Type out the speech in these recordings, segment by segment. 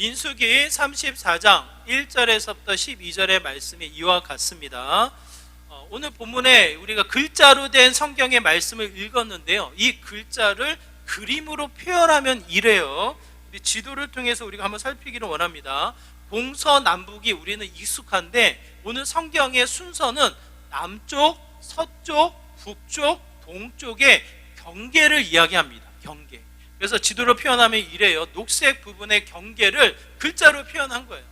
민수기 34장 1절에서부터 12절의 말씀이 이와 같습니다. 오늘 본문에 우리가 글자로 된 성경의 말씀을 읽었는데요, 이 글자를 그림으로 표현하면 이래요. 우리 지도를 통해서 우리가 한번 살피기를 원합니다. 동서남북이 우리는 익숙한데 오늘 성경의 순서는 남쪽, 서쪽, 북쪽, 동쪽의 경계를 이야기합니다. 경계. 그래서 지도로 표현하면 이래요. 녹색 부분의 경계를 글자로 표현한 거예요.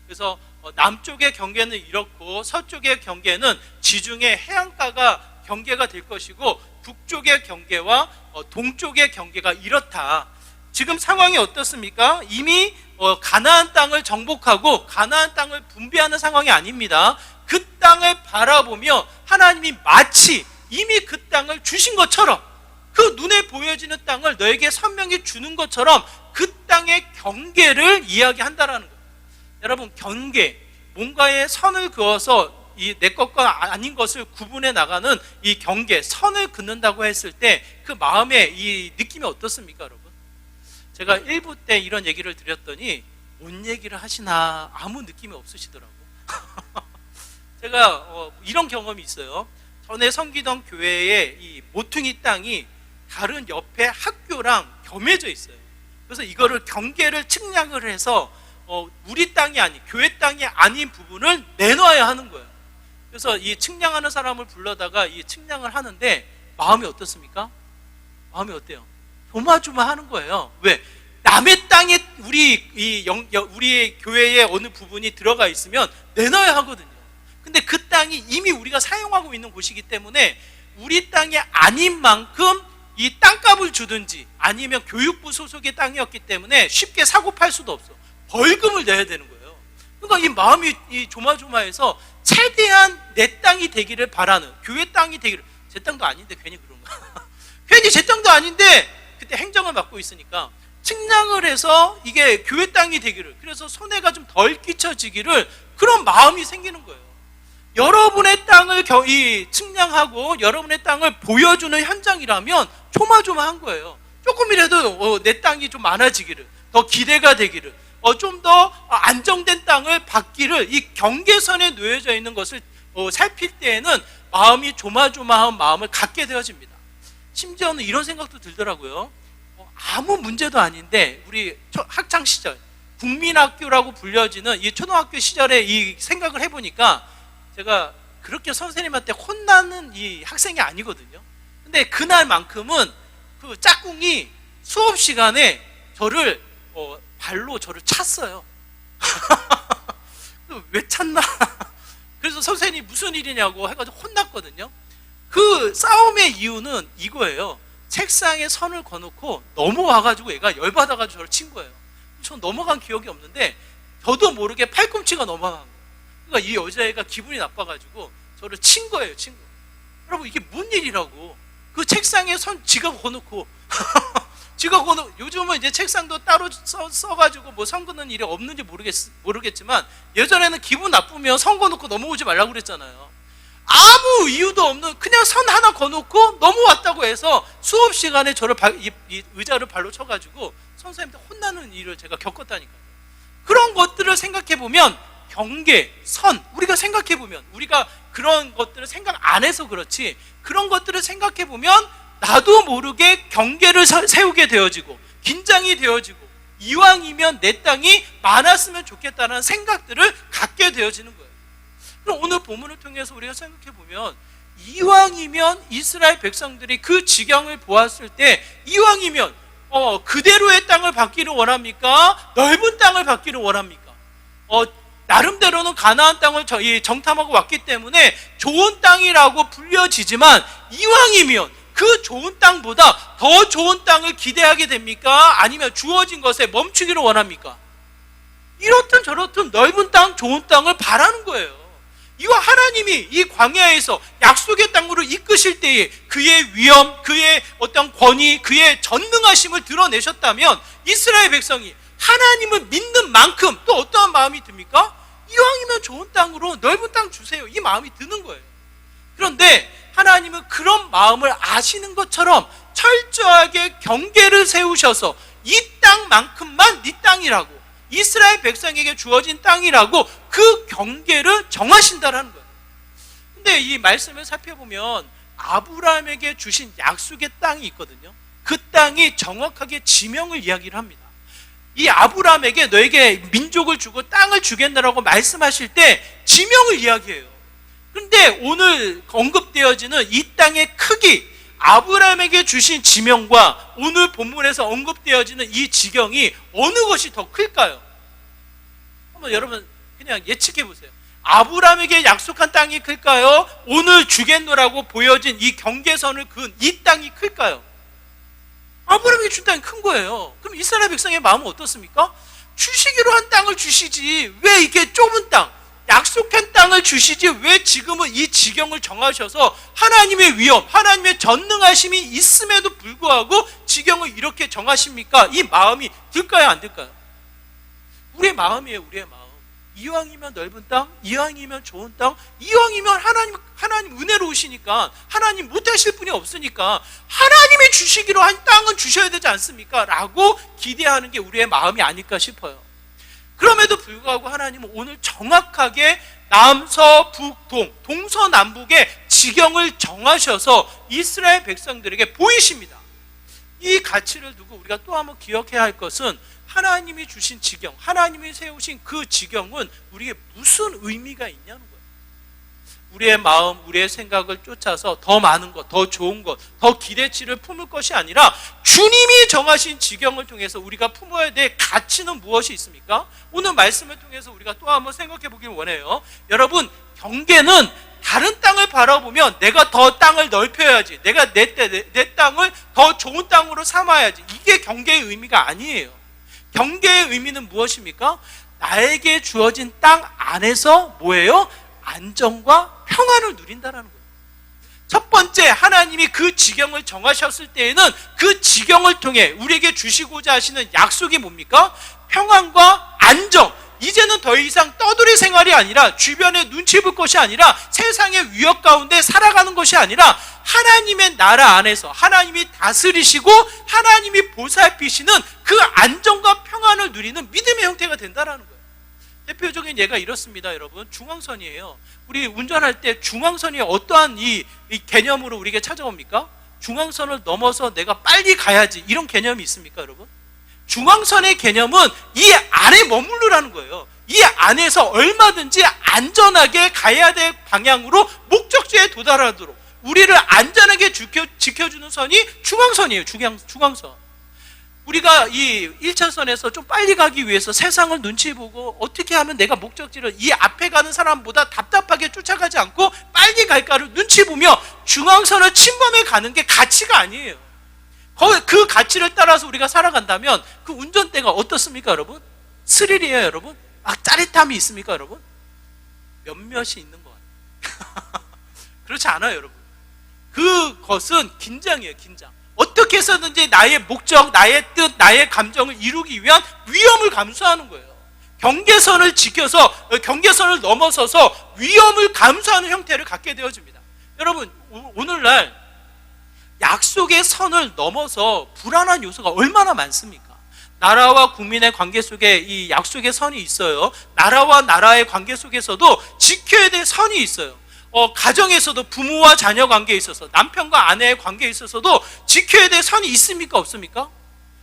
그래서 남쪽의 경계는 이렇고 서쪽의 경계는 지중해 해안가가 경계가 될 것이고 북쪽의 경계와 동쪽의 경계가 이렇다. 지금 상황이 어떻습니까? 이미 가나안 땅을 정복하고 가나안 땅을 분배하는 상황이 아닙니다. 그 땅을 바라보며 하나님이 마치 이미 그 땅을 주신 것처럼, 그 눈에 보여지는 땅을 너에게 선명히 주는 것처럼 그 땅의 경계를 이야기한다라는 거예요. 여러분, 경계, 뭔가에 선을 그어서 이 내 것과 아닌 것을 구분해 나가는 이 경계, 선을 긋는다고 했을 때 그 마음의 이 느낌이 어떻습니까, 여러분? 제가 1부 때 이런 얘기를 드렸더니 뭔 얘기를 하시나 아무 느낌이 없으시더라고요. 제가 이런 경험이 있어요. 전에 섬기던 교회의 이 모퉁이 땅이 다른 옆에 학교랑 겸해져 있어요. 그래서 이거를 경계를 측량을 해서 우리 땅이 아닌, 교회 땅이 아닌 부분을 내놔야 하는 거예요. 그래서 이 측량하는 사람을 불러다가 이 측량을 하는데 마음이 어떻습니까? 마음이 어때요? 조마조마하는 거예요. 왜? 남의 땅에 우리의 교회의 어느 부분이 들어가 있으면 내놔야 하거든요. 근데 그 땅이 이미 우리가 사용하고 있는 곳이기 때문에 우리 땅이 아닌 만큼 이 땅값을 주든지 아니면 교육부 소속의 땅이었기 때문에 쉽게 사고 팔 수도 없어. 벌금을 내야 되는 거예요. 그러니까 이 마음이 조마조마해서 최대한 내 땅이 되기를 바라는, 교회 땅이 되기를, 제 땅도 아닌데 괜히 그런가? 괜히 제 땅도 아닌데 그때 행정을 맡고 있으니까 측량을 해서 이게 교회 땅이 되기를, 그래서 손해가 좀 덜 끼쳐지기를, 그런 마음이 생기는 거예요. 여러분의 땅을 측량하고 여러분의 땅을 보여주는 현장이라면 조마조마한 거예요. 조금이라도 내 땅이 좀 많아지기를, 더 기대가 되기를, 좀 더 안정된 땅을 받기를, 이 경계선에 놓여져 있는 것을 살필 때에는 마음이 조마조마한 마음을 갖게 되어집니다. 심지어는 이런 생각도 들더라고요. 아무 문제도 아닌데 우리 학창시절 국민학교라고 불려지는 이 초등학교 시절에 이 생각을 해보니까 제가 그렇게 선생님한테 혼나는 이 학생이 아니거든요. 근데 그날만큼은 그 짝꿍이 수업 시간에 저를 발로 저를 찼어요. 왜 찼나? 그래서 선생님이 무슨 일이냐고 해가지고 혼났거든요. 그 싸움의 이유는 이거예요. 책상에 선을 거놓고 넘어와가지고 얘가 열받아가지고 저를 친 거예요. 전 넘어간 기억이 없는데 저도 모르게 팔꿈치가 넘어간 거예요. 그러니까 이 여자애가 기분이 나빠가지고 저를 친 거예요. 친 거. 여러분, 이게 뭔 일이라고. 그 책상에 선 지가 거놓고 지가 거놓고, 요즘은 이제 책상도 따로 써가지고 뭐 선 긋는 일이 없는지 모르겠지만 예전에는 기분 나쁘면 선 거놓고 넘어오지 말라고 그랬잖아요. 아무 이유도 없는 그냥 선 하나 거놓고 넘어왔다고 해서 수업 시간에 저를 이 의자를 발로 쳐가지고 선생님한테 혼나는 일을 제가 겪었다니까요. 그런 것들을 생각해보면 경계, 선, 우리가 생각해보면, 우리가 그런 것들을 생각 안 해서 그렇지, 그런 것들을 생각해보면 나도 모르게 경계를 세우게 되어지고 긴장이 되어지고, 이왕이면 내 땅이 많았으면 좋겠다는 생각들을 갖게 되어지는 거예요. 그럼 오늘 본문을 통해서 우리가 생각해보면, 이왕이면 이스라엘 백성들이 그 지경을 보았을 때 이왕이면 그대로의 땅을 받기를 원합니까? 넓은 땅을 받기를 원합니까? 나름대로는 가나안 땅을 정탐하고 왔기 때문에 좋은 땅이라고 불려지지만 이왕이면 그 좋은 땅보다 더 좋은 땅을 기대하게 됩니까? 아니면 주어진 것에 멈추기를 원합니까? 이렇든 저렇든 넓은 땅, 좋은 땅을 바라는 거예요. 이와 하나님이 이 광야에서 약속의 땅으로 이끄실 때에 그의 위엄, 그의 어떤 권위, 그의 전능하심을 드러내셨다면 이스라엘 백성이 하나님을 믿는 만큼 또 어떠한 마음이 듭니까? 이왕이면 좋은 땅으로 넓은 땅 주세요, 이 마음이 드는 거예요. 그런데 하나님은 그런 마음을 아시는 것처럼 철저하게 경계를 세우셔서 이 땅만큼만 네 땅이라고, 이스라엘 백성에게 주어진 땅이라고 그 경계를 정하신다라는 거예요. 근데 이 말씀을 살펴보면 아브라함에게 주신 약속의 땅이 있거든요. 그 땅이 정확하게 지명을 이야기를 합니다. 이 아브라함에게 너에게 민족을 주고 땅을 주겠다라고 말씀하실 때 지명을 이야기해요. 그런데 오늘 언급되어지는 이 땅의 크기, 아브라함에게 주신 지명과 오늘 본문에서 언급되어지는 이 지경이 어느 것이 더 클까요? 한번 여러분 그냥 예측해 보세요. 아브라함에게 약속한 땅이 클까요? 오늘 주겠노라고 보여진 이 경계선을 그은 이 땅이 클까요? 아브라함에게 준 땅이 큰 거예요. 그럼 이스라엘 백성의 마음은 어떻습니까? 주시기로 한 땅을 주시지 왜 이렇게 좁은 땅, 약속한 땅을 주시지 왜 지금은 이 지경을 정하셔서 하나님의 위엄, 하나님의 전능하심이 있음에도 불구하고 지경을 이렇게 정하십니까? 이 마음이 들까요, 안 들까요? 우리의 마음이에요, 우리의 마음. 이왕이면 넓은 땅, 이왕이면 좋은 땅, 이왕이면 하나님 은혜로우시니까 하나님 못하실 분이 없으니까 하나님이 주시기로 한 땅은 주셔야 되지 않습니까? 라고 기대하는 게 우리의 마음이 아닐까 싶어요. 그럼에도 불구하고 하나님은 오늘 정확하게 남서북동, 동서남북의 지경을 정하셔서 이스라엘 백성들에게 보이십니다. 이 가치를 두고 우리가 또 한번 기억해야 할 것은 하나님이 주신 지경, 하나님이 세우신 그 지경은 우리에게 무슨 의미가 있냐는 거예요. 우리의 마음, 우리의 생각을 쫓아서 더 많은 것, 더 좋은 것, 더 기대치를 품을 것이 아니라 주님이 정하신 지경을 통해서 우리가 품어야 될 가치는 무엇이 있습니까? 오늘 말씀을 통해서 우리가 또 한번 생각해 보길 원해요. 여러분, 경계는 다른 땅을 바라보면 내가 더 땅을 넓혀야지, 내가 내 땅을 더 좋은 땅으로 삼아야지, 이게 경계의 의미가 아니에요. 경계의 의미는 무엇입니까? 나에게 주어진 땅 안에서 뭐예요? 안정과 평안을 누린다는 거예요. 첫 번째, 하나님이 그 지경을 정하셨을 때에는 그 지경을 통해 우리에게 주시고자 하시는 약속이 뭡니까? 평안과 안정. 이제는 더 이상 떠돌이 생활이 아니라 주변에 눈치 볼 것이 아니라 세상의 위협 가운데 살아가는 것이 아니라 하나님의 나라 안에서 하나님이 다스리시고 하나님이 보살피시는 그 안정과 평안을 누리는 믿음의 형태가 된다는 거예요. 대표적인 예가 이렇습니다, 여러분. 중앙선이에요. 우리 운전할 때 중앙선이 어떠한 이 개념으로 우리에게 찾아옵니까? 중앙선을 넘어서 내가 빨리 가야지, 이런 개념이 있습니까, 여러분? 중앙선의 개념은 이 안에 머무르라는 거예요. 이 안에서 얼마든지 안전하게 가야 될 방향으로 목적지에 도달하도록 우리를 안전하게 지켜주는 선이 중앙선이에요. 중앙선. 우리가 이 1차선에서 좀 빨리 가기 위해서 세상을 눈치 보고 어떻게 하면 내가 목적지를 이 앞에 가는 사람보다 답답하게 쫓아가지 않고 빨리 갈까를 눈치 보며 중앙선을 침범해 가는 게 가치가 아니에요. 그 가치를 따라서 우리가 살아간다면 그 운전대가 어떻습니까, 여러분? 스릴이에요, 여러분? 짜릿함이 있습니까, 여러분? 몇몇이 있는 것 같아요. 그렇지 않아요, 여러분. 그것은 긴장이에요, 긴장. 어떻게 해서든지 나의 목적, 나의 뜻, 나의 감정을 이루기 위한 위험을 감수하는 거예요. 경계선을 지켜서, 경계선을 넘어서서 위험을 감수하는 형태를 갖게 되어집니다. 여러분, 오늘날 약속의 선을 넘어서 불안한 요소가 얼마나 많습니까? 나라와 국민의 관계 속에 이 약속의 선이 있어요. 나라와 나라의 관계 속에서도 지켜야 될 선이 있어요. 가정에서도 부모와 자녀 관계에 있어서, 남편과 아내의 관계에 있어서도 지켜야 될 선이 있습니까, 없습니까?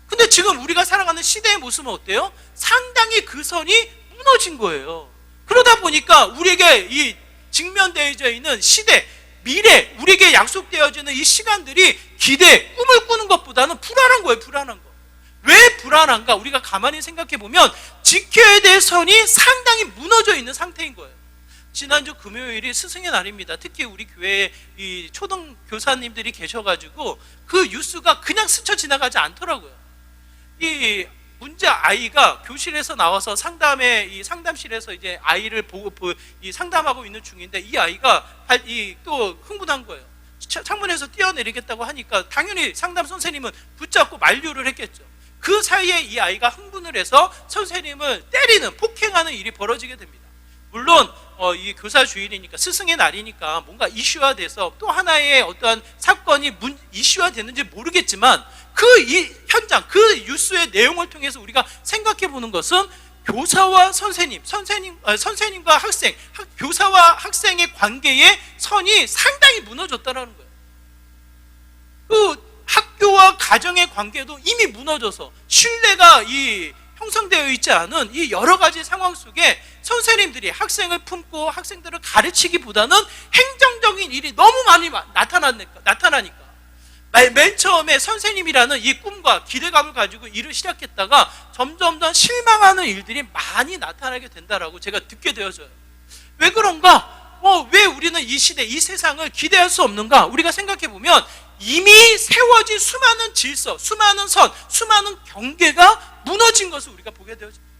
근데 지금 우리가 살아가는 시대의 모습은 어때요? 상당히 그 선이 무너진 거예요. 그러다 보니까 우리에게 이 직면되어져 있는 시대, 미래, 우리에게 약속되어지는 이 시간들이 기대, 꿈을 꾸는 것보다는 불안한 거예요, 불안한 거. 왜 불안한가? 우리가 가만히 생각해 보면 지켜야 될 선이 상당히 무너져 있는 상태인 거예요. 지난주 금요일이 스승의 날입니다. 특히 우리 교회에 이 초등 교사님들이 계셔가지고 그 뉴스가 그냥 스쳐 지나가지 않더라고요. 이 문제 아이가 교실에서 나와서 이 상담실에서 이제 아이를 이 상담하고 있는 중인데 이 아이가 또 흥분한 거예요. 창문에서 뛰어내리겠다고 하니까 당연히 상담 선생님은 붙잡고 만류를 했겠죠. 그 사이에 이 아이가 흥분을 해서 선생님을 때리는, 폭행하는 일이 벌어지게 됩니다. 물론 이 교사 주일이니까, 스승의 날이니까 뭔가 이슈화돼서 또 하나의 어떠한 사건이 이슈화됐는지 모르겠지만 그 현장, 그 뉴스의 내용을 통해서 우리가 생각해 보는 것은 교사와 선생님과 학생, 교사와 학생의 관계의 선이 상당히 무너졌다라는 거예요. 그 학교와 가정의 관계도 이미 무너져서 신뢰가 형성되어 있지 않은 이 여러 가지 상황 속에 선생님들이 학생을 품고 학생들을 가르치기보다는 행정적인 일이 너무 많이 나타나니까 맨 처음에 선생님이라는 이 꿈과 기대감을 가지고 일을 시작했다가 점점 실망하는 일들이 많이 나타나게 된다라고 제가 듣게 되어져요. 왜 그런가? 왜 우리는 이 시대, 이 세상을 기대할 수 없는가? 우리가 생각해 보면 이미 세워진 수많은 질서, 수많은 선, 수많은 경계가 무너진 것을 우리가 보게 되어집니다.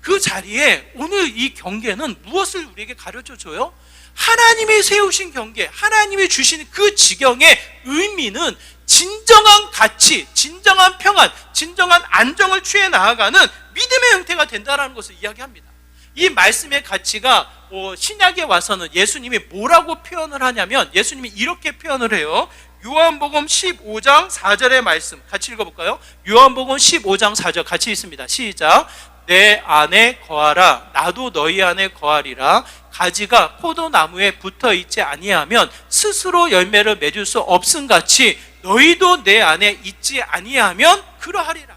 그 자리에 오늘 이 경계는 무엇을 우리에게 가르쳐줘요? 하나님이 세우신 경계, 하나님이 주신 그 지경의 의미는 진정한 가치, 진정한 평안, 진정한 안정을 취해 나아가는 믿음의 형태가 된다는 것을 이야기합니다. 이 말씀의 가치가 신약에 와서는 예수님이 뭐라고 표현을 하냐면 예수님이 이렇게 표현을 해요. 요한복음 15장 4절의 말씀 같이 읽어볼까요? 요한복음 15장 4절 같이 읽습니다. 시작. 내 안에 거하라 나도 너희 안에 거하리라. 가지가 포도나무에 붙어있지 아니하면 스스로 열매를 맺을 수 없음같이 너희도 내 안에 있지 아니하면 그러하리라.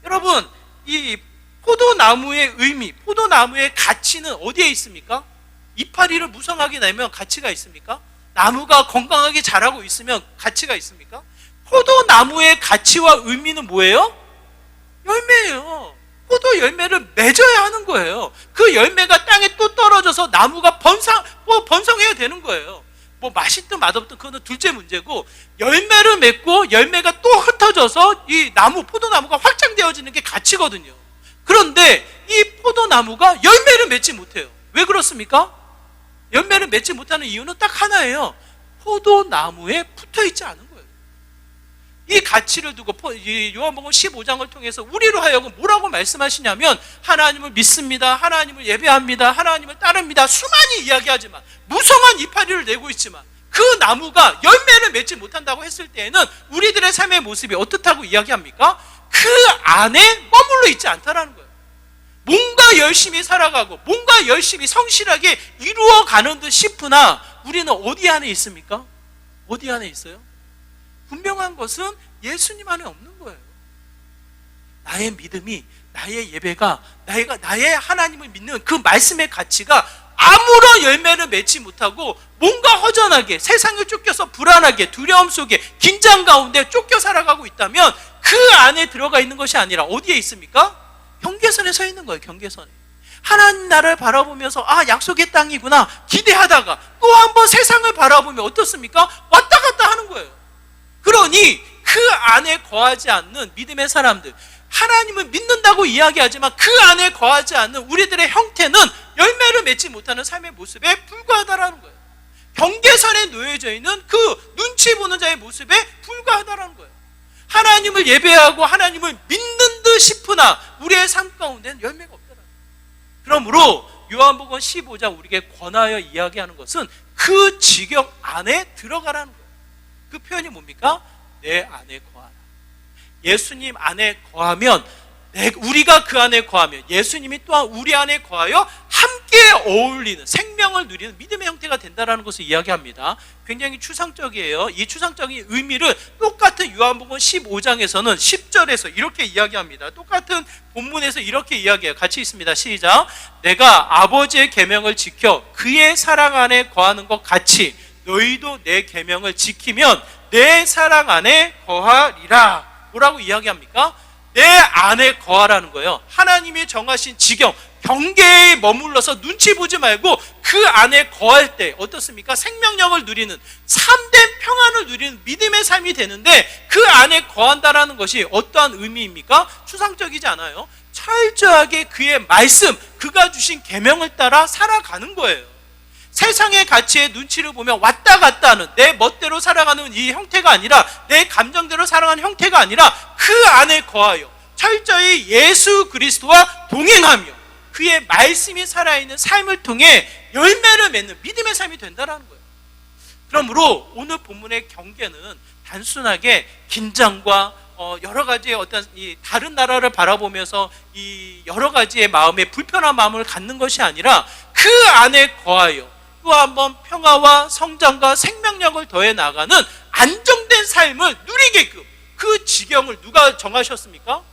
여러분, 이 포도나무의 의미, 포도나무의 가치는 어디에 있습니까? 이파리를 무성하게 내면 가치가 있습니까? 나무가 건강하게 자라고 있으면 가치가 있습니까? 포도나무의 가치와 의미는 뭐예요? 열매예요. 포도 열매를 맺어야 하는 거예요. 그 열매가 땅에 또 떨어져서 나무가 번성해야 되는 거예요. 맛있든 맛없든 그거는 둘째 문제고, 열매를 맺고 열매가 또 흩어져서 이 포도나무가 확장되어지는 게 가치거든요. 그런데 이 포도나무가 열매를 맺지 못해요. 왜 그렇습니까? 열매를 맺지 못하는 이유는 딱 하나예요. 포도나무에 붙어있지 않은 거예요. 이 가치를 두고 요한복음 15장을 통해서 우리로 하여금 뭐라고 말씀하시냐면 하나님을 믿습니다, 하나님을 예배합니다, 하나님을 따릅니다, 수많이 이야기하지만 무성한 이파리를 내고 있지만 그 나무가 열매를 맺지 못한다고 했을 때에는 우리들의 삶의 모습이 어떻다고 이야기합니까? 그 안에 머물러 있지 않다라는 거예요. 뭔가 열심히 살아가고 뭔가 열심히 성실하게 이루어가는 듯 싶으나 우리는 어디 안에 있습니까? 어디 안에 있어요? 분명한 것은 예수님 안에 없는 거예요. 나의 믿음이, 나의 예배가, 나의 하나님을 믿는 그 말씀의 가치가 아무런 열매를 맺지 못하고 뭔가 허전하게 세상에 쫓겨서 불안하게 두려움 속에 긴장 가운데 쫓겨 살아가고 있다면 그 안에 들어가 있는 것이 아니라 어디에 있습니까? 경계선에 서 있는 거예요. 경계선에. 하나님 나라를 바라보면서 약속의 땅이구나 기대하다가 또 한번 세상을 바라보면 어떻습니까? 왔다 갔다 하는 거예요. 그러니 그 안에 거하지 않는 믿음의 사람들, 하나님을 믿는다고 이야기하지만 그 안에 거하지 않는 우리들의 형태는 열매를 맺지 못하는 삶의 모습에 불과하다라는 거예요. 경계선에 놓여져 있는 그 눈치 보는 자의 모습에 불과하다라는 거예요. 하나님을 예배하고 하나님을 믿는 듯 싶으나 우리의 삶 가운데는 열매가 없다라는 거예요. 그러므로 요한복음 15장 우리에게 권하여 이야기하는 것은 그 지경 안에 들어가라는 거예요. 그 표현이 뭡니까? 내 안에 거하라. 예수님 안에 거하면, 우리가 그 안에 거하면 예수님이 또한 우리 안에 거하여 함께 어울리는 생명을 누리는 믿음의 형태가 된다는 것을 이야기합니다. 굉장히 추상적이에요. 이 추상적인 의미를 똑같은 요한복음 15장에서는 10절에서 이렇게 이야기합니다. 똑같은 본문에서 이렇게 이야기해요. 같이 있습니다. 시작. 내가 아버지의 계명을 지켜 그의 사랑 안에 거하는 것 같이 너희도 내 계명을 지키면 내 사랑 안에 거하리라. 뭐라고 이야기합니까? 내 안에 거하라는 거예요. 하나님이 정하신 지경, 경계에 머물러서 눈치 보지 말고 그 안에 거할 때 어떻습니까? 생명력을 누리는, 참된 평안을 누리는 믿음의 삶이 되는데 그 안에 거한다라는 것이 어떠한 의미입니까? 추상적이지 않아요. 철저하게 그의 말씀, 그가 주신 계명을 따라 살아가는 거예요. 세상의 가치에 눈치를 보면 왔다 갔다 하는, 내 멋대로 살아가는 이 형태가 아니라, 내 감정대로 살아가는 형태가 아니라 그 안에 거하여 철저히 예수 그리스도와 동행하며 그의 말씀이 살아있는 삶을 통해 열매를 맺는 믿음의 삶이 된다는 거예요. 그러므로 오늘 본문의 경계는 단순하게 긴장과 여러 가지의 어떤 이 다른 나라를 바라보면서 이 여러 가지의 마음의 불편한 마음을 갖는 것이 아니라 그 안에 거하여 또 한번 평화와 성장과 생명력을 더해 나가는 안정된 삶을 누리게끔 그 지경을 누가 정하셨습니까?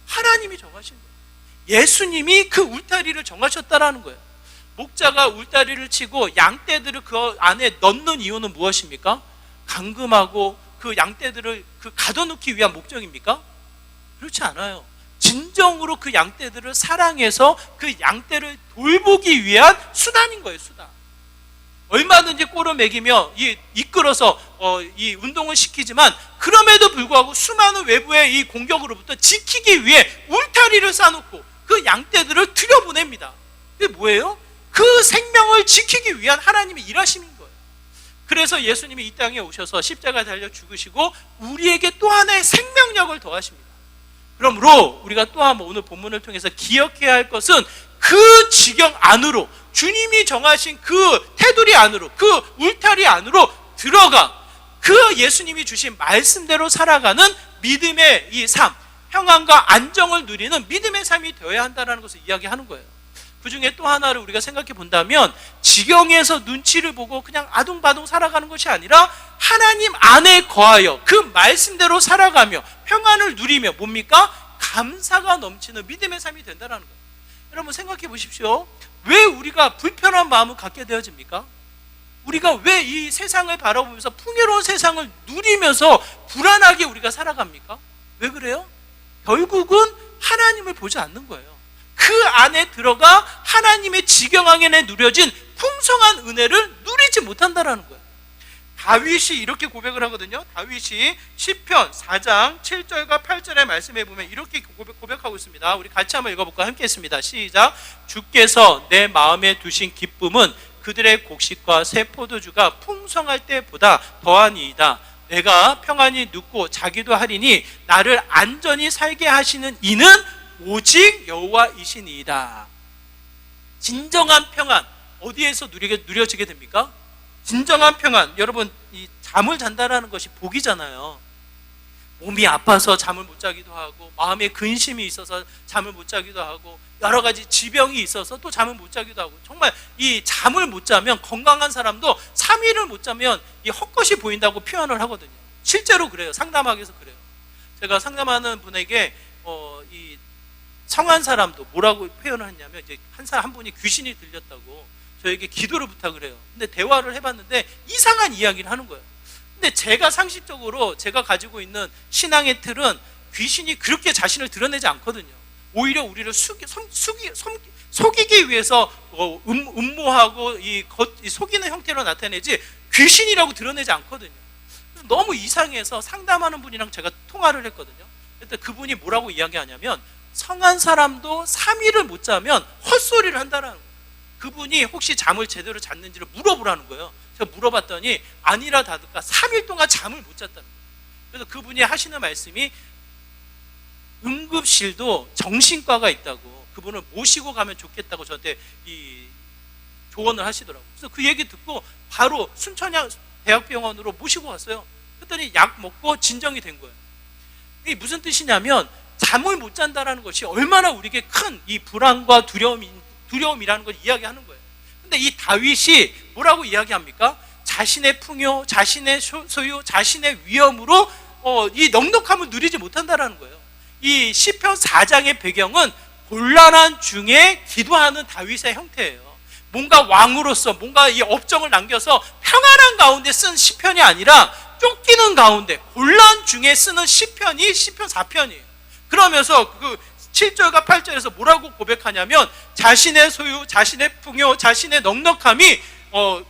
하나님이 정하신 거예요. 예수님이 그 울타리를 정하셨다라는 거예요. 목자가 울타리를 치고 양떼들을 그 안에 넣는 이유는 무엇입니까? 감금하고 그 양떼들을 가둬놓기 위한 목적입니까? 그렇지 않아요. 진정으로 그 양떼들을 사랑해서 그 양떼를 돌보기 위한 수단인 거예요, 수단. 얼마든지 꼴을 먹이며 이끌어서 이 운동을 시키지만 그럼에도 불구하고 수많은 외부의 이 공격으로부터 지키기 위해 울타리를 쌓아놓고 그 양떼들을 들여보냅니다. 그게 뭐예요? 그 생명을 지키기 위한 하나님의 일하심인 거예요. 그래서 예수님이 이 땅에 오셔서 십자가에 달려 죽으시고 우리에게 또 하나의 생명력을 더하십니다. 그러므로 우리가 또 한번 오늘 본문을 통해서 기억해야 할 것은 그 지경 안으로, 주님이 정하신 그 테두리 안으로, 그 울타리 안으로 들어가 그 예수님이 주신 말씀대로 살아가는 믿음의 이 삶, 평안과 안정을 누리는 믿음의 삶이 되어야 한다는 것을 이야기하는 거예요. 그 중에 또 하나를 우리가 생각해 본다면 지경에서 눈치를 보고 그냥 아둥바둥 살아가는 것이 아니라 하나님 안에 거하여 그 말씀대로 살아가며 평안을 누리며 뭡니까? 감사가 넘치는 믿음의 삶이 된다는 거예요. 여러분 생각해 보십시오. 왜 우리가 불편한 마음을 갖게 되어집니까? 우리가 왜 이 세상을 바라보면서 풍요로운 세상을 누리면서 불안하게 우리가 살아갑니까? 왜 그래요? 결국은 하나님을 보지 않는 거예요. 그 안에 들어가 하나님의 지경 안에 누려진 풍성한 은혜를 누리지 못한다는 거예요. 다윗이 이렇게 고백을 하거든요. 다윗이 시편 4장 7절과 8절의 말씀에 보면 이렇게 고백하고 있습니다. 우리 같이 한번 읽어볼까요? 함께 했습니다. 시작. 주께서 내 마음에 두신 기쁨은 그들의 곡식과 새 포도주가 풍성할 때보다 더하니이다. 내가 평안히 눕고 자기도 하리니 나를 안전히 살게 하시는 이는 오직 여호와이시니이다. 진정한 평안 어디에서 누려지게 됩니까? 진정한 평안, 여러분 이 잠을 잔다라는 것이 복이잖아요. 몸이 아파서 잠을 못 자기도 하고 마음에 근심이 있어서 잠을 못 자기도 하고 여러 가지 지병이 있어서 또 잠을 못 자기도 하고 정말 이 잠을 못 자면 건강한 사람도 3일을 못 자면 이 헛것이 보인다고 표현을 하거든요. 실제로 그래요. 상담학에서 그래요. 제가 상담하는 분에게 이 성한 사람도 뭐라고 표현을 했냐면 이제 한 분이 귀신이 들렸다고 저에게 기도를 부탁을 해요. 근데 대화를 해봤는데 이상한 이야기를 하는 거예요. 근데 제가 상식적으로 제가 가지고 있는 신앙의 틀은 귀신이 그렇게 자신을 드러내지 않거든요. 오히려 우리를 속이기 위해서 음모하고 속이는 형태로 나타내지 귀신이라고 드러내지 않거든요. 너무 이상해서 상담하는 분이랑 제가 통화를 했거든요. 그때 그분이 뭐라고 이야기하냐면 성한 사람도 3일을 못 자면 헛소리를 한다는 거예요. 그분이 혹시 잠을 제대로 잤는지를 물어보라는 거예요. 제가 물어봤더니 아니라 다를까 3일 동안 잠을 못 잤다는 거예요. 그래서 그분이 하시는 말씀이 응급실도 정신과가 있다고 그분을 모시고 가면 좋겠다고 저한테 이 조언을 하시더라고요. 그래서 그 얘기 듣고 바로 순천향 대학병원으로 모시고 갔어요. 그랬더니 약 먹고 진정이 된 거예요. 이게 무슨 뜻이냐면 잠을 못 잔다는 것이 얼마나 우리에게 큰 이 불안과 두려움이라는 걸 이야기하는 거예요. 근데 이 다윗이 뭐라고 이야기합니까? 자신의 풍요, 자신의 소유, 자신의 위엄으로 이 넉넉함을 누리지 못한다는 거예요. 이 시편 4장의 배경은 곤란한 중에 기도하는 다윗의 형태예요. 뭔가 왕으로서 뭔가 이 업적을 남겨서 평안한 가운데 쓴 시편이 아니라 쫓기는 가운데 곤란 중에 쓰는 시편이 시편 4편이에요. 그러면서 그 7절과 8절에서 뭐라고 고백하냐면 자신의 소유, 자신의 풍요, 자신의 넉넉함이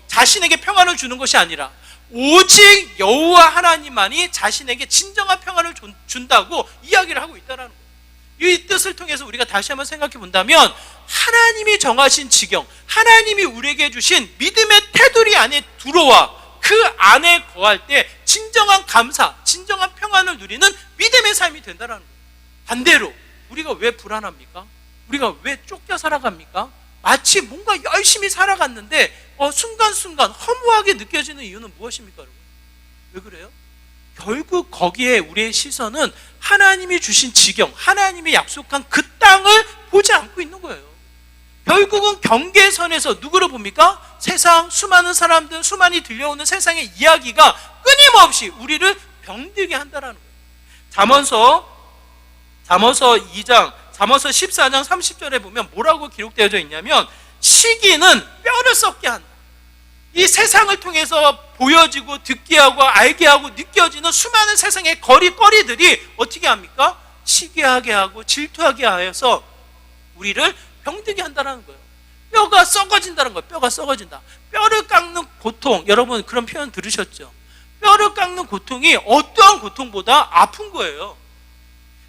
자신에게 평안을 주는 것이 아니라 오직 여호와 하나님만이 자신에게 진정한 평안을 준다고 이야기를 하고 있다는 거예요. 이 뜻을 통해서 우리가 다시 한번 생각해 본다면 하나님이 정하신 지경, 하나님이 우리에게 주신 믿음의 테두리 안에 들어와 그 안에 거할 때 진정한 감사, 진정한 평안을 누리는 믿음의 삶이 된다는 거예요. 반대로 우리가 왜 불안합니까? 우리가 왜 쫓겨 살아갑니까? 마치 뭔가 열심히 살아갔는데 순간순간 허무하게 느껴지는 이유는 무엇입니까, 여러분? 왜 그래요? 결국 거기에 우리의 시선은 하나님이 주신 지경, 하나님이 약속한 그 땅을 보지 않고 있는 거예요. 결국은 경계선에서 누구를 봅니까? 세상, 수많은 사람들, 수많이 들려오는 세상의 이야기가 끊임없이 우리를 병들게 한다는 거예요. 잠언서 14장 30절에 보면 뭐라고 기록되어져 있냐면, 시기는 뼈를 썩게 한다. 이 세상을 통해서 보여지고 듣게 하고 알게 하고 느껴지는 수많은 세상의 거리들이 어떻게 합니까? 시기하게 하고 질투하게 하여서 우리를 병들게 한다는 거예요. 뼈가 썩어진다는 거예요. 뼈가 썩어진다. 뼈를 깎는 고통, 여러분 그런 표현 들으셨죠? 뼈를 깎는 고통이 어떠한 고통보다 아픈 거예요.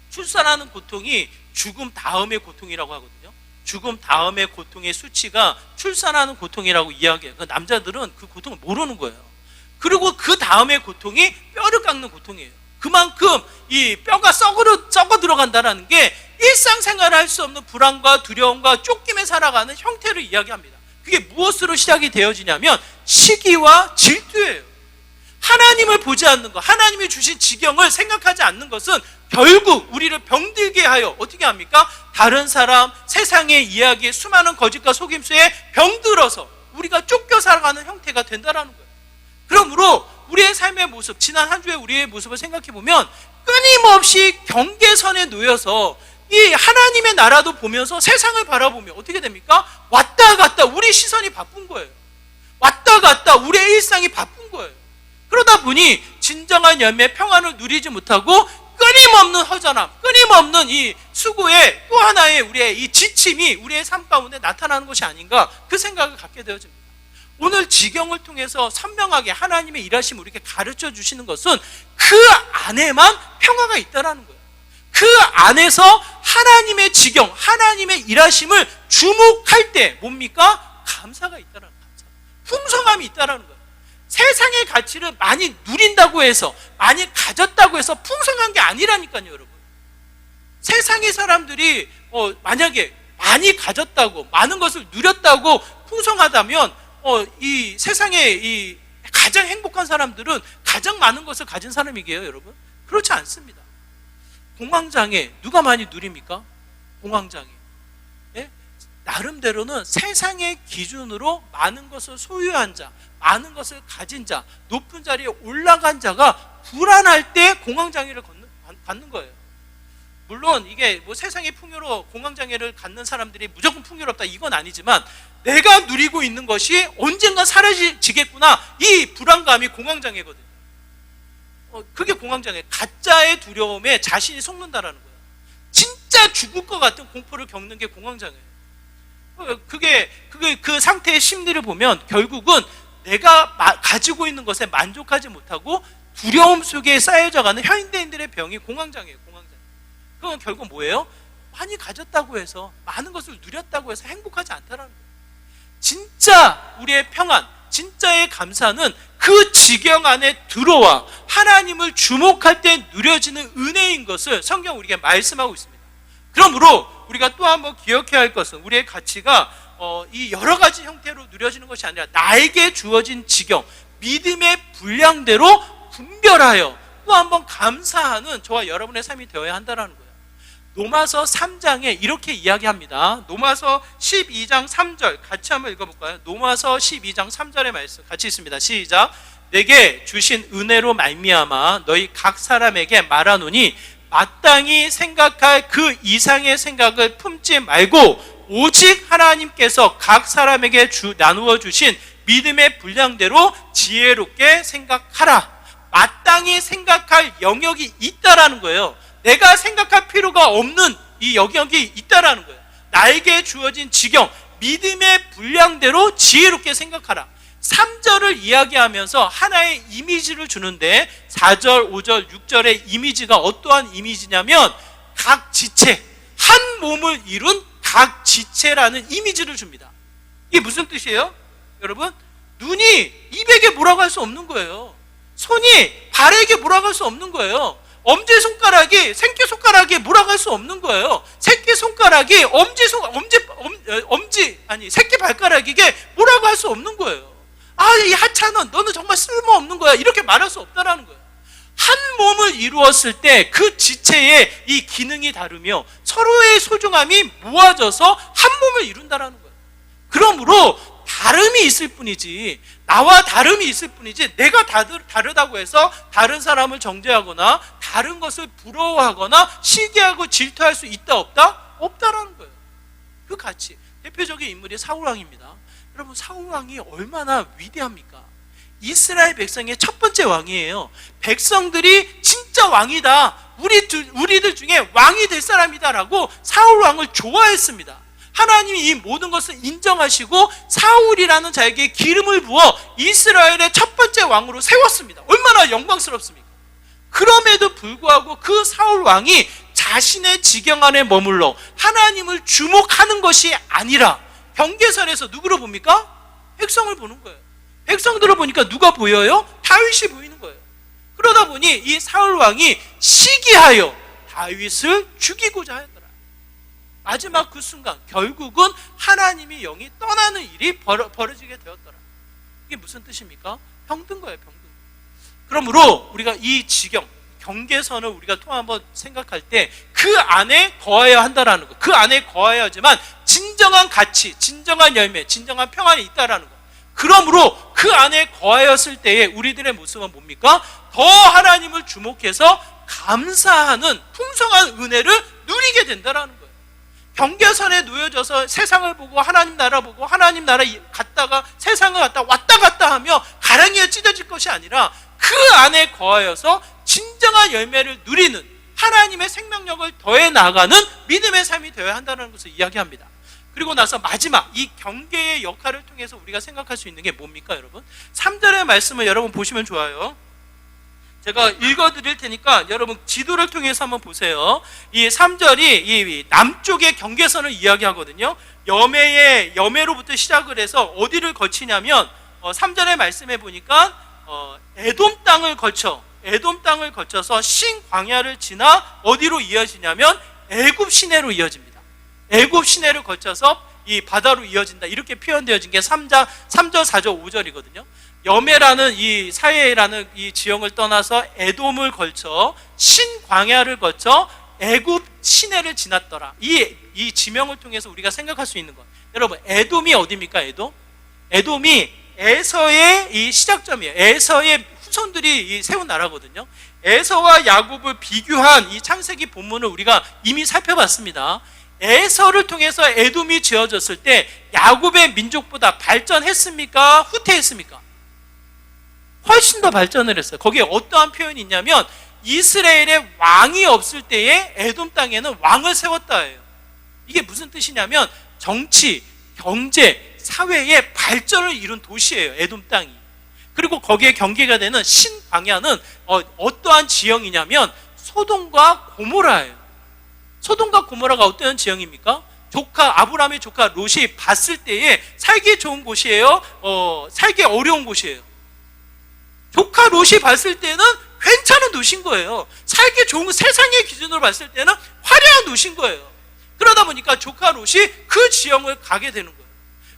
출산하는 고통이 죽음 다음의 고통이라고 하거든요. 죽음 다음의 고통의 수치가 출산하는 고통이라고 이야기해요. 남자들은 그 고통을 모르는 거예요. 그리고 그 다음의 고통이 뼈를 깎는 고통이에요. 그만큼 이 뼈가 썩어 들어간다는 게 일상생활을 할 수 없는 불안과 두려움과 쫓김에 살아가는 형태를 이야기합니다. 그게 무엇으로 시작이 되어지냐면 시기와 질투예요. 하나님을 보지 않는 것, 하나님이 주신 지경을 생각하지 않는 것은 결국 우리를 병들게 하여 어떻게 합니까? 다른 사람, 세상의 이야기에 수많은 거짓과 속임수에 병들어서 우리가 쫓겨 살아가는 형태가 된다는 거예요. 그러므로 우리의 삶의 모습, 지난 한 주의 우리의 모습을 생각해 보면 끊임없이 경계선에 놓여서 이 하나님의 나라도 보면서 세상을 바라보며 어떻게 됩니까? 왔다 갔다 우리 시선이 바쁜 거예요. 왔다 갔다 우리의 일상이 바쁜 거예요. 그러다 보니 진정한 열매, 평안을 누리지 못하고 끊임없는 허전함, 끊임없는 이 수고의 또 하나의 우리의 이 지침이 우리의 삶 가운데 나타나는 것이 아닌가, 그 생각을 갖게 되어집니다. 오늘 지경을 통해서 선명하게 하나님의 일하심을 우리에게 가르쳐 주시는 것은 그 안에만 평화가 있다는 거예요. 그 안에서 하나님의 지경, 하나님의 일하심을 주목할 때 뭡니까? 감사가 있다는 거예요. 감사. 풍성함이 있다는 거예요. 세상의 가치를 많이 누린다고 해서, 많이 가졌다고 해서 풍성한 게 아니라니까요, 여러분. 세상의 사람들이 만약에 많이 가졌다고, 많은 것을 누렸다고 풍성하다면 이 세상의 이 가장 행복한 사람들은 가장 많은 것을 가진 사람이게요, 여러분. 그렇지 않습니다. 공황장애 누가 많이 누립니까? 공황장애. 예? 나름대로는 세상의 기준으로 많은 것을 소유한 자, 많은 것을 가진 자, 높은 자리에 올라간 자가 불안할 때 공황장애를 갖는 거예요. 물론 이게 뭐 세상의 풍요로 공황장애를 갖는 사람들이 무조건 풍요롭다 이건 아니지만, 내가 누리고 있는 것이 언젠가 사라지겠구나, 이 불안감이 공황장애거든요. 그게 공황장애. 가짜의 두려움에 자신이 속는다라는 거예요. 진짜 죽을 것 같은 공포를 겪는 게 공황장애예요. 그 상태의 심리를 보면 결국은 내가 가지고 있는 것에 만족하지 못하고 두려움 속에 쌓여져가는 현대인들의 병이 공황장애예요. 공황장애. 그건 결국 뭐예요? 많이 가졌다고 해서, 많은 것을 누렸다고 해서 행복하지 않다라는 거예요. 진짜 우리의 평안, 진짜의 감사는 그 지경 안에 들어와 하나님을 주목할 때 누려지는 은혜인 것을 성경 우리에게 말씀하고 있습니다. 그러므로 우리가 또 한번 기억해야 할 것은, 우리의 가치가 이 여러 가지 형태로 누려지는 것이 아니라 나에게 주어진 지경, 믿음의 분량대로 분별하여 또 한번 감사하는 저와 여러분의 삶이 되어야 한다는 거예요. 로마서 3장에 이렇게 이야기합니다. 로마서 12장 3절 같이 한번 읽어볼까요? 로마서 12장 3절의 말씀 같이 있습니다. 시작. 내게 주신 은혜로 말미암아 너희 각 사람에게 말하노니 마땅히 생각할 그 이상의 생각을 품지 말고 오직 하나님께서 각 사람에게 나누어 주신 믿음의 분량대로 지혜롭게 생각하라. 마땅히 생각할 영역이 있다라는 거예요. 내가 생각할 필요가 없는 이 영역이 있다라는 거예요. 나에게 주어진 지경, 믿음의 분량대로 지혜롭게 생각하라. 3절을 이야기하면서 하나의 이미지를 주는데 4절, 5절, 6절의 이미지가 어떠한 이미지냐면 각 지체, 한 몸을 이룬 각 지체라는 이미지를 줍니다. 이게 무슨 뜻이에요? 여러분, 눈이 입에게 뭐라고 할 수 없는 거예요. 손이 발에게 뭐라고 할 수 없는 거예요. 엄지손가락이 새끼손가락에 뭐라고 할 수 없는 거예요. 새끼손가락이 새끼발가락에게 뭐라고 할 수 없는 거예요. 아, 이 하찮은 너는 정말 쓸모없는 거야, 이렇게 말할 수 없다라는 거예요. 한 몸을 이루었을 때 그 지체의 이 기능이 다르며 서로의 소중함이 모아져서 한 몸을 이룬다라는 거예요. 그러므로 다름이 있을 뿐이지, 나와 다름이 있을 뿐이지, 내가 다르다고 해서 다른 사람을 정죄하거나 다른 것을 부러워하거나 시기하고 질투할 수 있다 없다? 없다라는 거예요. 그 가치. 대표적인 인물이 사울왕입니다. 여러분, 사울왕이 얼마나 위대합니까? 이스라엘 백성의 첫 번째 왕이에요. 백성들이 진짜 왕이다, 우리들 중에 왕이 될 사람이다 라고 사울왕을 좋아했습니다. 하나님이 이 모든 것을 인정하시고 사울이라는 자에게 기름을 부어 이스라엘의 첫 번째 왕으로 세웠습니다. 얼마나 영광스럽습니까? 그럼에도 불구하고 그 사울 왕이 자신의 지경 안에 머물러 하나님을 주목하는 것이 아니라 경계선에서 누구를 봅니까? 백성을 보는 거예요. 백성들을 보니까 누가 보여요? 다윗이 보이는 거예요. 그러다 보니 이 사울 왕이 시기하여 다윗을 죽이고자 하였더라. 마지막 그 순간 결국은 하나님의 영이 떠나는 일이 벌어지게 되었더라. 이게 무슨 뜻입니까? 병든 거예요, 병든. 그러므로 우리가 이 지경, 경계선을 우리가 또 한번 생각할 때 그 안에 거하여야 한다라는 거. 그 안에 거하여야 하지만 진정한 가치, 진정한 열매, 진정한 평안이 있다라는 거. 그러므로 그 안에 거하였을 때에 우리들의 모습은 뭡니까? 더 하나님을 주목해서 감사하는 풍성한 은혜를 누리게 된다라는 거예요. 경계선에 놓여져서 세상을 보고 하나님 나라 보고 하나님 나라 갔다가 세상을 갔다 왔다 갔다 하며 가랑이에 찢어질 것이 아니라 그 안에 거하여서 진정한 열매를 누리는 하나님의 생명력을 더해 나가는 믿음의 삶이 되어야 한다는 것을 이야기합니다. 그리고 나서 마지막 이 경계의 역할을 통해서 우리가 생각할 수 있는 게 뭡니까, 여러분? 3절의 말씀을 여러분 보시면 좋아요. 제가 읽어드릴 테니까 여러분 지도를 통해서 한번 보세요. 이 3절이 이 남쪽의 경계선을 이야기하거든요. 여매로부터 시작을 해서 어디를 거치냐면 3절의 말씀에 보니까 에돔 땅을 거쳐서 신 광야를 지나 어디로 이어지냐면 애굽 시내로 이어집니다. 애굽 시내를 거쳐서 이 바다로 이어진다, 이렇게 표현되어진 게 3절, 4절, 5절이거든요. 여매라는 이 사해라는 이 지형을 떠나서 에돔을 걸쳐 신 광야를 거쳐 애굽 시내를 지났더라. 이 지명을 통해서 우리가 생각할 수 있는 것. 여러분, 에돔이 어디입니까? 에돔이 에서의 이 시작점이에요. 에서의 후손들이 세운 나라거든요. 에서와 야곱을 비교한 이 창세기 본문을 우리가 이미 살펴봤습니다. 에서를 통해서 에돔이 지어졌을 때 야곱의 민족보다 발전했습니까? 후퇴했습니까? 훨씬 더 발전을 했어요. 거기에 어떠한 표현이 있냐면 이스라엘의 왕이 없을 때에 에돔 땅에는 왕을 세웠다예요. 이게 무슨 뜻이냐면 정치, 경제, 사회의 발전을 이룬 도시예요, 에돔 땅이. 그리고 거기에 경계가 되는 신광야는 어떠한 지형이냐면 소돔과 고모라예요. 소돔과 고모라가 어떤 지형입니까? 아브라함의 조카 롯이 봤을 때에 살기 좋은 곳이에요? 살기 어려운 곳이에요? 조카 롯이 봤을 때는 괜찮은 도시인 거예요. 살기 좋은, 세상의 기준으로 봤을 때는 화려한 도시인 거예요. 그러다 보니까 조카 롯이 그 지형을 가게 되는 거예요.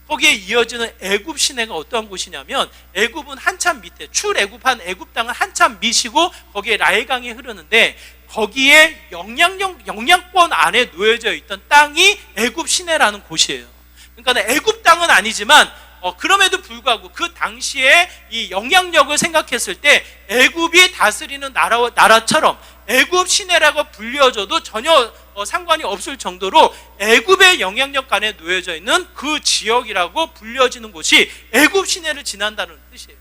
거기에 이어지는 애굽 시내가 어떠한 곳이냐면 애굽은 한참 밑에, 출애굽한 애굽 땅은 한참 밑이고 거기에 라헬강이 흐르는데 거기에 영향권 안에 놓여져 있던 땅이 애굽 시내라는 곳이에요. 그러니까 애굽 땅은 아니지만 그럼에도 불구하고 그 당시에 이 영향력을 생각했을 때 애굽이 다스리는 나라처럼 애굽 시내라고 불려져도 전혀 상관이 없을 정도로 애굽의 영향력 안에 놓여져 있는 그 지역이라고 불려지는 곳이 애굽 시내를 지난다는 뜻이에요.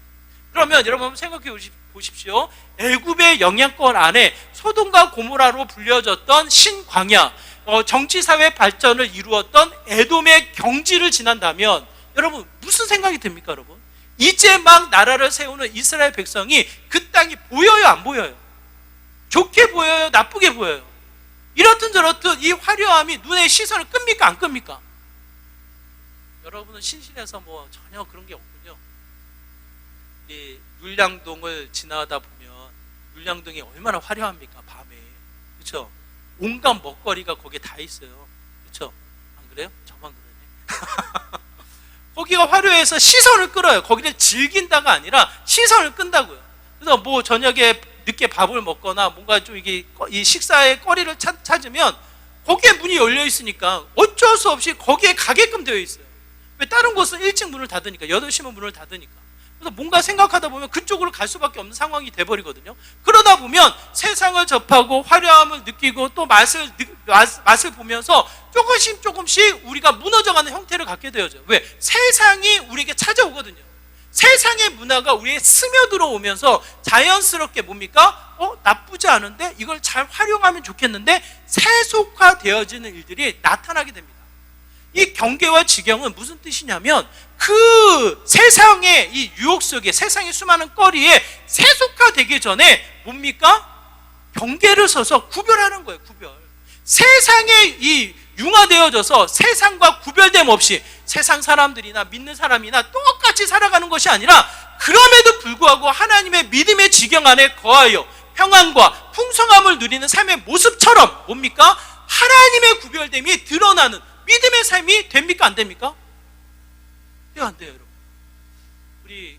그러면 여러분 한번 생각해 보십시오. 애굽의 영향권 안에 소돔과 고모라로 불려졌던 신광야, 정치사회 발전을 이루었던 에돔의 경지를 지난다면 여러분 무슨 생각이 듭니까, 여러분? 이제 막 나라를 세우는 이스라엘 백성이 그 땅이 보여요, 안 보여요? 좋게 보여요, 나쁘게 보여요? 이렇든 저렇든 이 화려함이 눈의 시선을 끕니까, 안 끕니까? 여러분은 신실해서 전혀 그런 게 없군요. 이 율량동을 지나다 보면 율량동이 얼마나 화려합니까, 밤에. 그렇죠? 온갖 먹거리가 거기에 다 있어요. 그렇죠? 안 그래요? 저만 그러네. 거기가 화려해서 시선을 끌어요. 거기를 즐긴다가 아니라 시선을 끈다고요. 그래서 저녁에 늦게 밥을 먹거나 뭔가 좀 이게 이 식사의 거리를 찾으면 거기에 문이 열려 있으니까 어쩔 수 없이 거기에 가게끔 되어 있어요. 왜? 다른 곳은 일찍 문을 닫으니까, 8시면 문을 닫으니까. 그래서 뭔가 생각하다 보면 그쪽으로 갈 수밖에 없는 상황이 돼버리거든요. 그러다 보면 세상을 접하고 화려함을 느끼고 또 맛을 보면서 조금씩 우리가 무너져가는 형태를 갖게 되어져요. 왜? 세상이 우리에게 찾아오거든요. 세상의 문화가 우리에 스며들어오면서 자연스럽게 뭡니까? 나쁘지 않은데 이걸 잘 활용하면 좋겠는데 세속화되어지는 일들이 나타나게 됩니다. 이 경계와 지경은 무슨 뜻이냐면 그 세상의 이 유혹 속에, 세상의 수많은 거리에 세속화되기 전에 뭡니까? 경계를 서서 구별하는 거예요. 구별. 세상에 이 융화되어져서 세상과 구별됨 없이 세상 사람들이나 믿는 사람이나 똑같이 살아가는 것이 아니라 그럼에도 불구하고 하나님의 믿음의 지경 안에 거하여 평안과 풍성함을 누리는 삶의 모습처럼 뭡니까? 하나님의 구별됨이 드러나는 믿음의 삶이 됩니까? 안 됩니까? 안 돼요, 여러분. 우리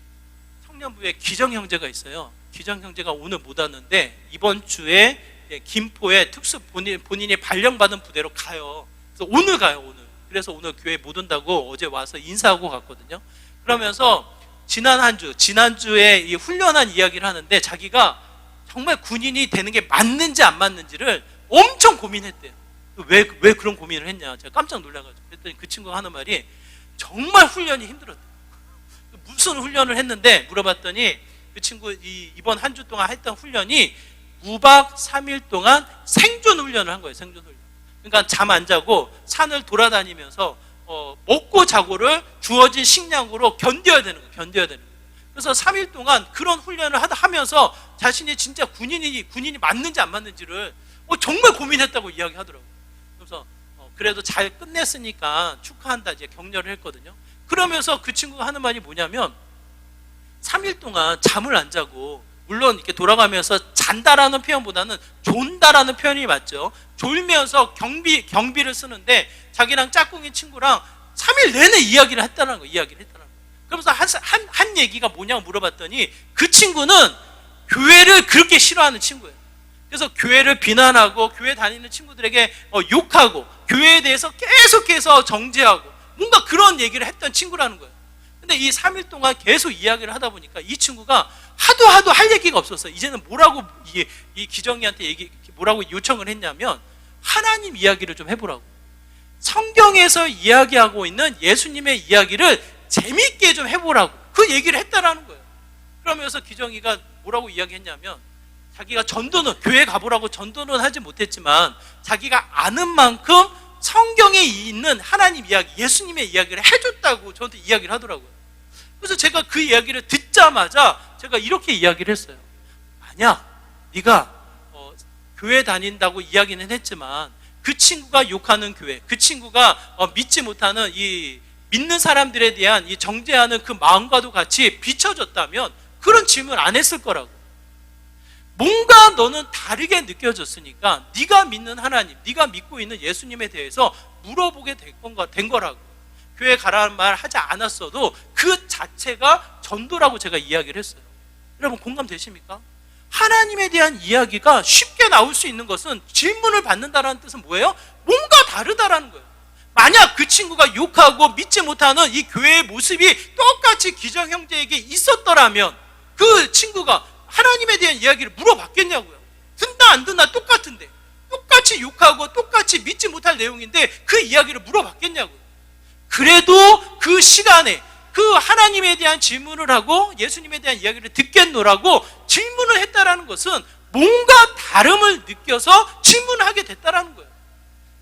청년부에 기정 형제가 있어요. 기정 형제가 오늘 못 왔는데 이번 주에 김포에 특수 본인이 발령받은 부대로 가요. 그래서 오늘 가요, 오늘. 그래서 오늘 교회 못 온다고 어제 와서 인사하고 갔거든요. 그러면서 지난주에 이 훈련한 이야기를 하는데 자기가 정말 군인이 되는 게 맞는지 안 맞는지를 엄청 고민했대요. 왜 그런 고민을 했냐? 제가 깜짝 놀라가지고. 그랬더니 그 친구가 하는 말이 정말 훈련이 힘들었대요. 무슨 훈련을 했는데 물어봤더니 그 친구 이번 한 주 동안 했던 훈련이 무박 3일 동안 생존 훈련을 한 거예요. 생존 훈련. 그러니까 잠 안 자고 산을 돌아다니면서 먹고 자고를 주어진 식량으로 견뎌야 되는 거예요. 견뎌야 되는 거예요. 그래서 3일 동안 그런 훈련을 하면서 자신이 진짜 군인이 맞는지 안 맞는지를 정말 고민했다고 이야기하더라고요. 그래서 그래도 잘 끝냈으니까 축하한다 이제 격려를 했거든요. 그러면서 그 친구가 하는 말이 뭐냐면 3일 동안 잠을 안 자고, 물론 이렇게 돌아가면서 잔다라는 표현보다는 존다라는 표현이 맞죠. 졸면서 경비를 쓰는데 자기랑 짝꿍이 친구랑 3일 내내 이야기를 했다는 거예요. 그러면서 한 얘기가 뭐냐고 물어봤더니 그 친구는 교회를 그렇게 싫어하는 친구예요. 그래서 교회를 비난하고 교회 다니는 친구들에게 욕하고 교회에 대해서 계속해서 정죄하고 뭔가 그런 얘기를 했던 친구라는 거예요. 근데 이 3일 동안 계속 이야기를 하다 보니까 이 친구가 하도 할 얘기가 없었어요. 이제는 뭐라고 이 기정이한테 뭐라고 요청을 했냐면 하나님 이야기를 좀 해보라고. 성경에서 이야기하고 있는 예수님의 이야기를 재미있게 좀 해보라고 그 얘기를 했다라는 거예요. 그러면서 기정이가 뭐라고 이야기했냐면 자기가 전도는, 교회 가보라고 전도는 하지 못했지만 자기가 아는 만큼 성경에 있는 하나님 이야기, 예수님의 이야기를 해줬다고 저한테 이야기를 하더라고요. 그래서 제가 그 이야기를 듣자마자 제가 이렇게 이야기를 했어요. 만약 네가 교회 다닌다고 이야기는 했지만 그 친구가 욕하는 교회, 그 친구가 믿지 못하는 이 믿는 사람들에 대한 이 정죄하는 그 마음과도 같이 비춰졌다면 그런 질문 안 했을 거라고. 뭔가 너는 다르게 느껴졌으니까 네가 믿는 하나님, 네가 믿고 있는 예수님에 대해서 물어보게 된 거라고. 교회 가라는 말 하지 않았어도 그 자체가 전도라고 제가 이야기를 했어요. 여러분 공감되십니까? 하나님에 대한 이야기가 쉽게 나올 수 있는 것은 질문을 받는다는 뜻은 뭐예요? 뭔가 다르다라는 거예요. 만약 그 친구가 욕하고 믿지 못하는 이 교회의 모습이 똑같이 기정 형제에게 있었더라면 그 친구가 하나님에 대한 이야기를 물어봤겠냐고요. 듣나 안 듣나 똑같은데, 똑같이 욕하고 똑같이 믿지 못할 내용인데 그 이야기를 물어봤겠냐고요. 그래도 그 시간에 그 하나님에 대한 질문을 하고 예수님에 대한 이야기를 듣겠노라고 질문을 했다라는 것은 뭔가 다름을 느껴서 질문을 하게 됐다라는 거예요.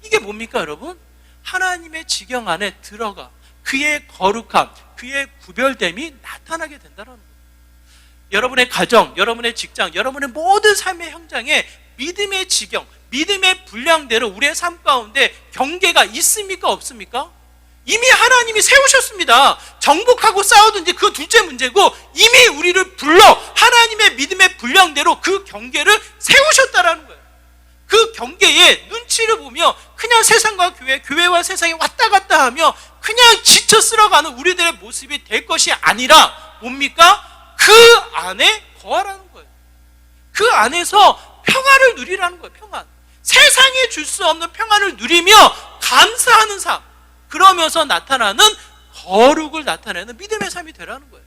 이게 뭡니까 여러분? 하나님의 지경 안에 들어가 그의 거룩함, 그의 구별됨이 나타나게 된다는 거예요. 여러분의 가정, 여러분의 직장, 여러분의 모든 삶의 현장에 믿음의 지경, 믿음의 분량대로 우리의 삶 가운데 경계가 있습니까? 없습니까? 이미 하나님이 세우셨습니다. 정복하고 싸우든지 그 둘째 문제고 이미 우리를 불러 하나님의 믿음의 분량대로 그 경계를 세우셨다라는 거예요. 그 경계에 눈치를 보며 그냥 세상과 교회와 세상이 왔다 갔다 하며 그냥 지쳐 쓸어가는 우리들의 모습이 될 것이 아니라 뭡니까? 그 안에 거하라는 거예요. 그 그 안에서 평안을 누리라는 거예요. 평안. 세상에 줄 수 없는 평안을 누리며 감사하는 삶, 그러면서 나타나는 거룩을 나타내는 믿음의 삶이 되라는 거예요.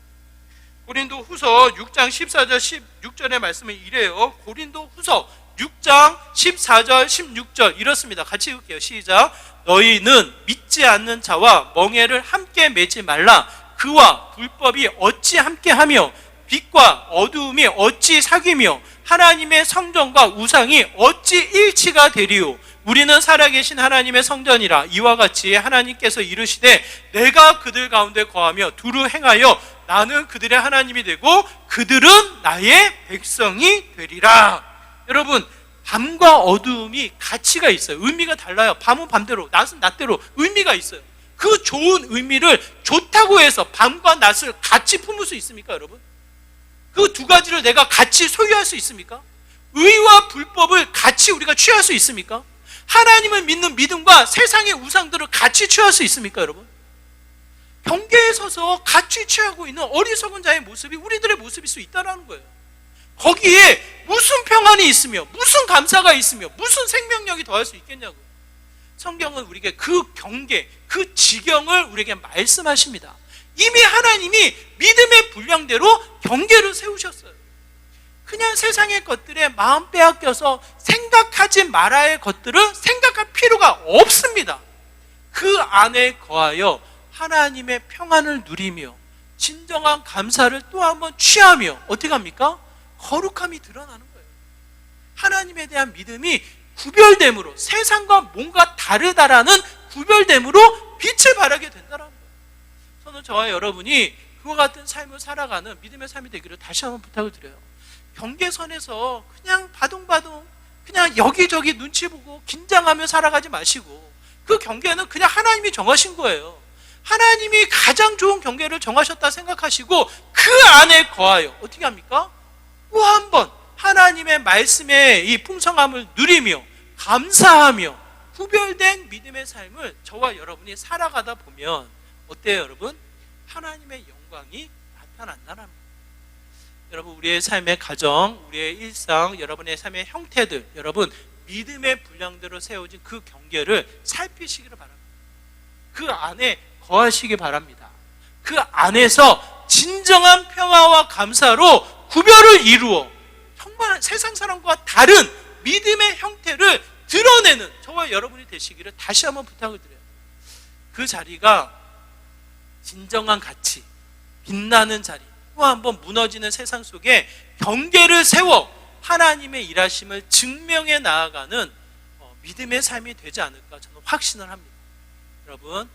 고린도후서 6장 14절 16절의 말씀은 이래요. 고린도후서 6장 14절 16절 이렇습니다. 같이 읽을게요. 시작. 너희는 믿지 않는 자와 멍에를 함께 매지 말라. 그와 불법이 어찌 함께하며 빛과 어두움이 어찌 사귀며 하나님의 성전과 우상이 어찌 일치가 되리요. 우리는 살아계신 하나님의 성전이라. 이와 같이 하나님께서 이르시되 내가 그들 가운데 거하며 두루 행하여 나는 그들의 하나님이 되고 그들은 나의 백성이 되리라. 여러분, 밤과 어두움이 가치가 있어요. 의미가 달라요. 밤은 밤대로, 낮은 낮대로 의미가 있어요. 그 좋은 의미를 좋다고 해서 밤과 낮을 같이 품을 수 있습니까, 여러분? 그 두 가지를 내가 같이 소유할 수 있습니까? 의와 불법을 같이 우리가 취할 수 있습니까? 하나님을 믿는 믿음과 세상의 우상들을 같이 취할 수 있습니까, 여러분? 경계에 서서 같이 취하고 있는 어리석은 자의 모습이 우리들의 모습일 수 있다는 거예요. 거기에 무슨 평안이 있으며 무슨 감사가 있으며 무슨 생명력이 더할 수 있겠냐고요. 성경은 우리에게 그 경계, 그 지경을 우리에게 말씀하십니다. 이미 하나님이 믿음의 분량대로 경계를 세우셨어요. 그냥 세상의 것들에 마음 빼앗겨서 생각하지 말아야 할 것들은 생각할 필요가 없습니다. 그 안에 거하여 하나님의 평안을 누리며 진정한 감사를 또 한번 취하며 어떻게 합니까? 거룩함이 드러나는 거예요. 하나님에 대한 믿음이 구별됨으로, 세상과 뭔가 다르다라는 구별됨으로 빛을 발하게 된다는 거예요. 저는 저와 여러분이 그와 같은 삶을 살아가는 믿음의 삶이 되기를 다시 한번 부탁을 드려요. 경계선에서 그냥 바둥바둥 그냥 여기저기 눈치 보고 긴장하며 살아가지 마시고, 그 경계는 그냥 하나님이 정하신 거예요. 하나님이 가장 좋은 경계를 정하셨다 생각하시고 그 안에 거하여 어떻게 합니까? 또 한 번 하나님의 말씀의 이 풍성함을 누리며 감사하며 구별된 믿음의 삶을 저와 여러분이 살아가다 보면 어때요, 여러분? 하나님의 영광이 나타난다는 겁니다. 여러분, 우리의 삶의 가정, 우리의 일상, 여러분의 삶의 형태들, 여러분 믿음의 분량대로 세워진 그 경계를 살피시기를 바랍니다. 그 안에 거하시기 바랍니다. 그 안에서 진정한 평화와 감사로 구별을 이루어 정말 세상 사람과 다른 믿음의 형태를 드러내는 저와 여러분이 되시기를 다시 한번 부탁을 드려요. 그 자리가 진정한 가치, 빛나는 자리, 또 한번 무너지는 세상 속에 경계를 세워 하나님의 일하심을 증명해 나아가는 믿음의 삶이 되지 않을까 저는 확신을 합니다. 여러분,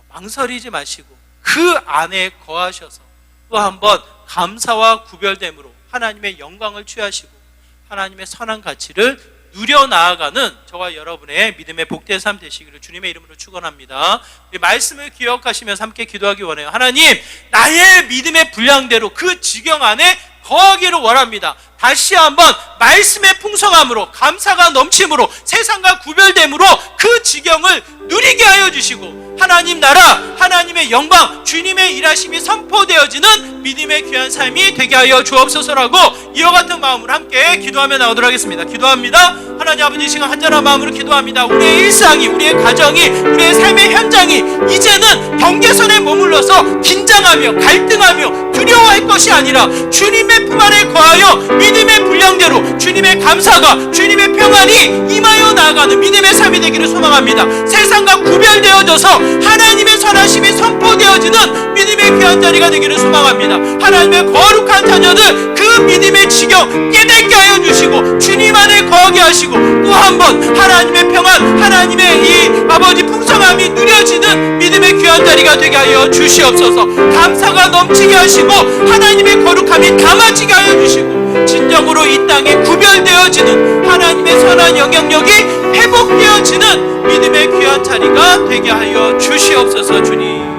망설이지 마시고 그 안에 거하셔서 또 한번 감사와 구별됨으로 하나님의 영광을 취하시고 하나님의 선한 가치를 누려 나아가는 저와 여러분의 믿음의 복된 삶 되시기를 주님의 이름으로 축원합니다. 우리 말씀을 기억하시면서 함께 기도하기 원해요. 하나님, 나의 믿음의 분량대로 그 지경 안에 거하기를 원합니다. 다시 한번 말씀의 풍성함으로 감사가 넘침으로 세상과 구별됨으로 그 지경을 누리게 하여 주시고 하나님 나라, 하나님의 영광, 주님의 일하심이 선포되어지는 믿음의 귀한 삶이 되게 하여 주옵소서라고 이와 같은 마음으로 함께 기도하며 나오도록 하겠습니다. 기도합니다. 하나님 아버지, 이 시간 한절한 마음으로 기도합니다. 우리의 일상이, 우리의 가정이, 우리의 삶의 현장이 이제는 경계선에 머물러서 긴장하며 갈등하며 두려워할 것이 아니라 주님의 품 안에 거하여 믿음의 분량대로 주님의 감사가, 주님의 평안이 임하여 나아가는 믿음의 삶이 되기를 소망합니다. 세상과 구별되어져서 하나님의 선하심이 선포되어지는 믿음의 귀한 자리가 되기를 소망합니다. 하나님의 거룩한 자녀들 그 믿음의 지경 깨닫게 하여 주시고 주님 안에 거하게 하시고 또 한 번 하나님의 평안, 하나님의 이 아버지 풍성함이 누려지는 믿음의 귀한 자리가 되게 하여 주시옵소서. 감사가 넘치게 하시고 하나님의 거룩함이 담아지게 하여 주시고 진정으로 이 땅에 구별되어지는 하나님의 선한 영향력이 회복되어지는 믿음의 귀한 자리가 되게 하여 주시옵소서. 주님,